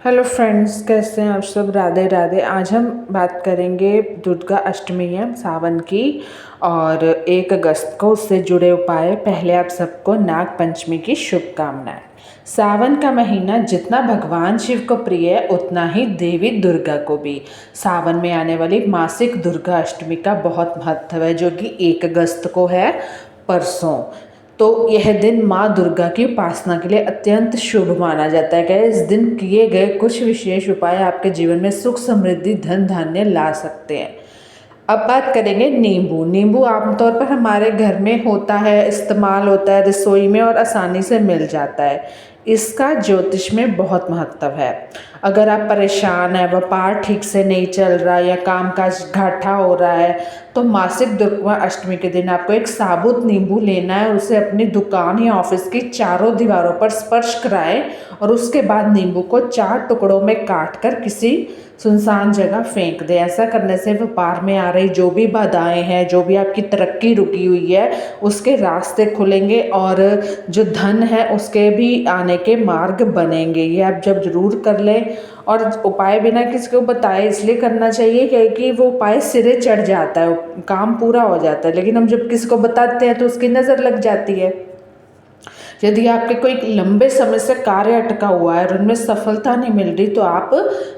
Hello friends, कैसे हैं आप सब। राधे राधे। आज हम बात करेंगे दुर्गा अष्टमी है सावन की, और 1 अगस्त को उससे जुड़े उपाय। पहले आप सबको नाग पंचमी की शुभकामनाएं। सावन का महीना जितना भगवान शिव को प्रिय है उतना ही देवी दुर्गा को भी। सावन में आने वाली मासिक दुर्गा अष्टमी का बहुत महत्व है, जो कि 1 अगस्त को है, परसों। तो यह दिन माँ दुर्गा की उपासना के लिए अत्यंत शुभ माना जाता है। इस दिन किए गए कुछ विशेष उपाय आपके जीवन में सुख समृद्धि धन धान्य ला सकते हैं। अब बात करेंगे नींबू। नींबू आमतौर पर हमारे घर में होता है, इस्तेमाल होता है रसोई में और आसानी से मिल जाता है। इसका ज्योतिष में बहुत महत्व है। अगर आप परेशान हैं, व्यापार ठीक से नहीं चल रहा या कामकाज घाटा हो रहा है, तो मासिक दुर्गा अष्टमी के दिन आपको एक साबुत नींबू लेना है। उसे अपनी दुकान या ऑफिस की चारों दीवारों पर स्पर्श कराएं और उसके बाद नींबू को 4 टुकड़ों में काट कर किसी सुनसान जगह फेंक दें। ऐसा करने से व्यापार में आ रही जो भी बाधाएं हैं, जो भी आपकी तरक्की रुकी हुई है, उसके रास्ते खुलेंगे और जो धन है उसके भी आने के मार्ग बनेंगे। ये आप जब जरूर कर लें। और उपाय बिना किसी को बताए इसलिए करना चाहिए क्योंकि वो उपाय सिरे चढ़ जाता है, काम पूरा हो जाता है, लेकिन हम जब किसी को बताते हैं तो उसकी नज़र लग जाती है। यदि आपके कोई लंबे समय से कार्य अटका हुआ है और उनमें सफलता नहीं मिल रही, तो आप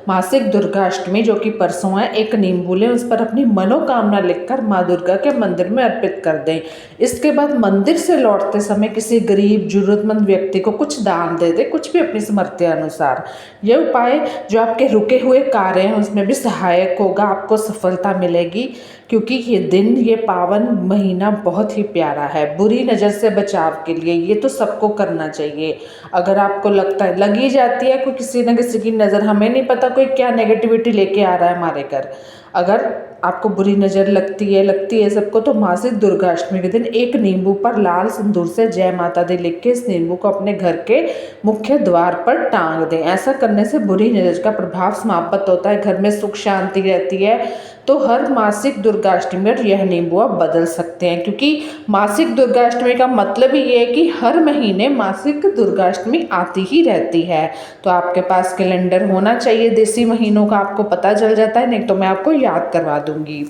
मासिक दुर्गा अष्टमी, जो कि परसों है, एक नींबू लें, उस पर अपनी मनोकामना लिखकर माँ दुर्गा के मंदिर में अर्पित कर दें। इसके बाद मंदिर से लौटते समय किसी गरीब जरूरतमंद व्यक्ति को कुछ दान दे दें, कुछ भी अपनी समर्थ्य अनुसार। यह उपाय जो आपके रुके हुए कार्य हैं उसमें भी सहायक होगा, आपको सफलता मिलेगी, क्योंकि ये दिन, ये पावन महीना बहुत ही प्यारा है। बुरी नज़र से बचाव के लिए ये तो सबको करना चाहिए। अगर आपको लगता है, लगी जाती है कोई किसी न किसी की नज़र, हमें नहीं पता कोई क्या नेगेटिविटी लेके आ रहा है हमारे घर। अगर आपको बुरी नज़र लगती है सबको, तो मासिक दुर्गा अष्टमी के दिन एक नींबू पर लाल सिंदूर से जय माता दी लिख के इस नींबू को अपने घर के मुख्य द्वार पर टांग दें। ऐसा करने से बुरी नज़र का प्रभाव समाप्त होता है, घर में सुख शांति रहती है। तो हर मासिक दुर्गा अष्टमी पर यह नींबू आप बदल सकते हैं, क्योंकि मासिक दुर्गा अष्टमी का मतलब ही ये है कि हर महीने मासिक दुर्गा अष्टमी आती ही रहती है। तो आपके पास कैलेंडर होना चाहिए देसी महीनों का, आपको पता चल जाता है, नहीं तो मैं आपको याद करवा दूंगी।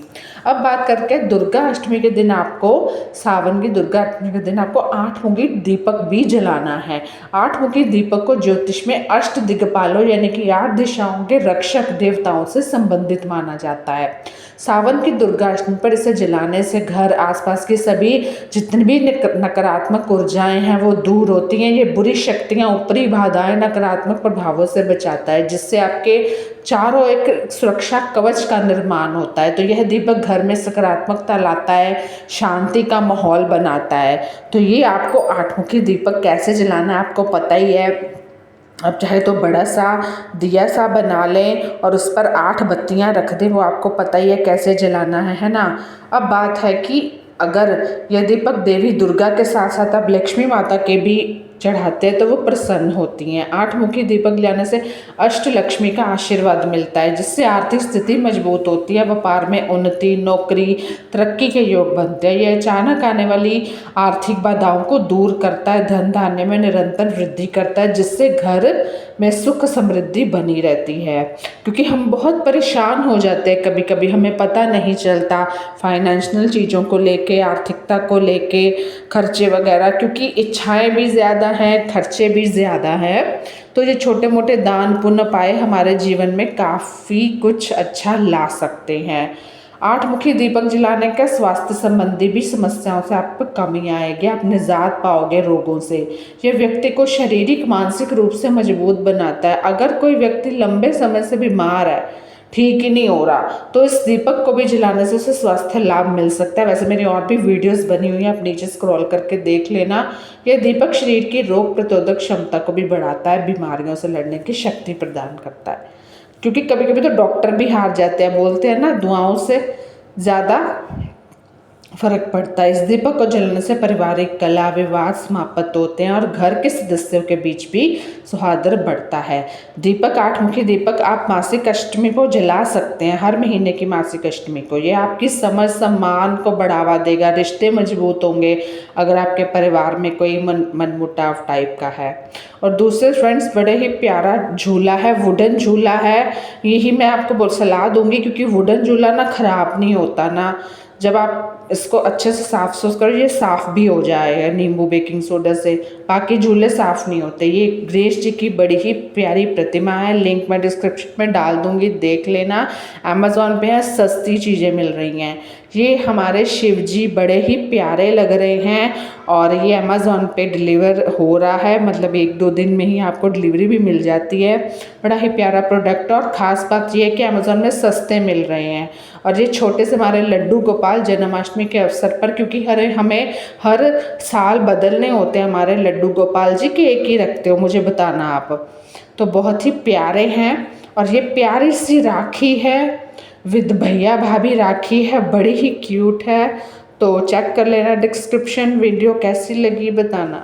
अब बात करके दुर्गा अष्टमी के दिन आपको, सावन की दुर्गा अष्टमी के दिन आपको 8 मुखी दीपक भी जलाना है। 8 मुखी दीपक को ज्योतिष में अष्ट दिग्पालों यानी कि 8 दिशाओं के रक्षक देवताओं से संबंधित माना जाता है। सावन की दुर्गा अष्टमी पर इसे जलाने से घर, आसपास की सभी जितनी भी नकारात्मक ऊर्जाएं हैं वो दूर होती हैं। ये बुरी शक्तियां, ऊपरी बाधाएं, नकारात्मक प्रभावों से बचाता है, जिससे आपके चारों एक सुरक्षा कवच का निर्माण होता है। तो यह दीपक घर में सकारात्मकता लाता है, शांति का माहौल बनाता है। तो ये आपको 8 मुखी दीपक कैसे जलाना है आपको पता ही है। अब चाहे तो बड़ा सा दिया सा बना लें और उस पर 8 बत्तियां रख दें, वो आपको पता ही है कैसे जलाना है ना। अब बात है कि अगर यह दीपक देवी दुर्गा के साथ साथ आप लक्ष्मी माता के भी चढ़ाते हैं तो वो प्रसन्न होती हैं। 8 मुखी दीपक जलाने से अष्ट लक्ष्मी का आशीर्वाद मिलता है, जिससे आर्थिक स्थिति मजबूत होती है, व्यापार में उन्नति, नौकरी, तरक्की के योग बनते हैं। यह अचानक आने वाली आर्थिक बाधाओं को दूर करता है, धन धान्य में निरंतर वृद्धि करता है, जिससे घर में सुख समृद्धि बनी रहती है। क्योंकि हम बहुत परेशान हो जाते हैं कभी कभी, हमें पता नहीं चलता फाइनेंशियल चीज़ों को लेके, आर्थिकता को लेके, खर्चे वगैरह, क्योंकि इच्छाएं भी ज़्यादा हैं, खर्चे भी ज़्यादा हैं। तो ये छोटे मोटे दान पुण्य पाए हमारे जीवन में काफ़ी कुछ अच्छा ला सकते हैं। 8 मुखी दीपक जलाने का स्वास्थ्य संबंधी भी समस्याओं से आप पर कमी आएगी, आप निजात पाओगे रोगों से। यह व्यक्ति को शारीरिक मानसिक रूप से मजबूत बनाता है। अगर कोई व्यक्ति लंबे समय से बीमार है, ठीक ही नहीं हो रहा, तो इस दीपक को भी जलाने से उसे स्वास्थ्य लाभ मिल सकता है। वैसे मेरी और भी वीडियोस बनी हुई हैं, आप नीचे स्क्रॉल करके देख लेना। यह दीपक शरीर की रोग प्रतिरोधक क्षमता को भी बढ़ाता है, बीमारियों से लड़ने की शक्ति प्रदान करता है। क्योंकि कभी कभी तो डॉक्टर भी हार जाते हैं, बोलते हैं ना, दुआओं से ज़्यादा फ़र्क पड़ता है। इस दीपक को जलाने से पारिवारिक कलह विवाद समाप्त होते हैं और घर के सदस्यों के बीच भी सौहार्द बढ़ता है। दीपक, आठमुखी दीपक आप मासिक अष्टमी को जला सकते हैं, हर महीने की मासिक अष्टमी को। ये आपकी समझ सम्मान को बढ़ावा देगा, रिश्ते मजबूत होंगे अगर आपके परिवार में कोई मनमुटाव टाइप का है। और दूसरे फ्रेंड्स, बड़े ही प्यारा झूला है, वुडन झूला है। यही मैं आपको सलाह दूंगी, क्योंकि वुडन झूला ना खराब नहीं होता ना, जब आप इसको अच्छे से साफ सुथ करो, ये साफ़ भी हो जाएगा नींबू बेकिंग सोडा से। बाकी झूले साफ़ नहीं होते। ये गणेश जी की बड़ी ही प्यारी प्रतिमा है, लिंक मैं डिस्क्रिप्शन में डाल दूंगी, देख लेना। अमेज़ॉन पे है, सस्ती चीज़ें मिल रही हैं। ये हमारे शिव जी बड़े ही प्यारे लग रहे हैं और ये अमेज़ॉन पे डिलीवर हो रहा है, मतलब 1-2 दिन में ही आपको डिलीवरी भी मिल जाती है। बड़ा ही प्यारा प्रोडक्ट, और ख़ास बात ये है कि अमेज़ॉन में सस्ते मिल रहे हैं। और ये छोटे से हमारे लड्डू गोपाल जन्माष्टमी के अवसर पर, क्योंकि हमें हर साल बदलने होते हैं हमारे लड्डू गोपाल जी के, एक ही रखते हो मुझे बताना आप। तो बहुत ही प्यारे हैं। और ये प्यारी सी राखी है, विद भैया भाभी राखी है, बड़ी ही क्यूट है। तो चेक कर लेना डिस्क्रिप्शन। वीडियो कैसी लगी बताना।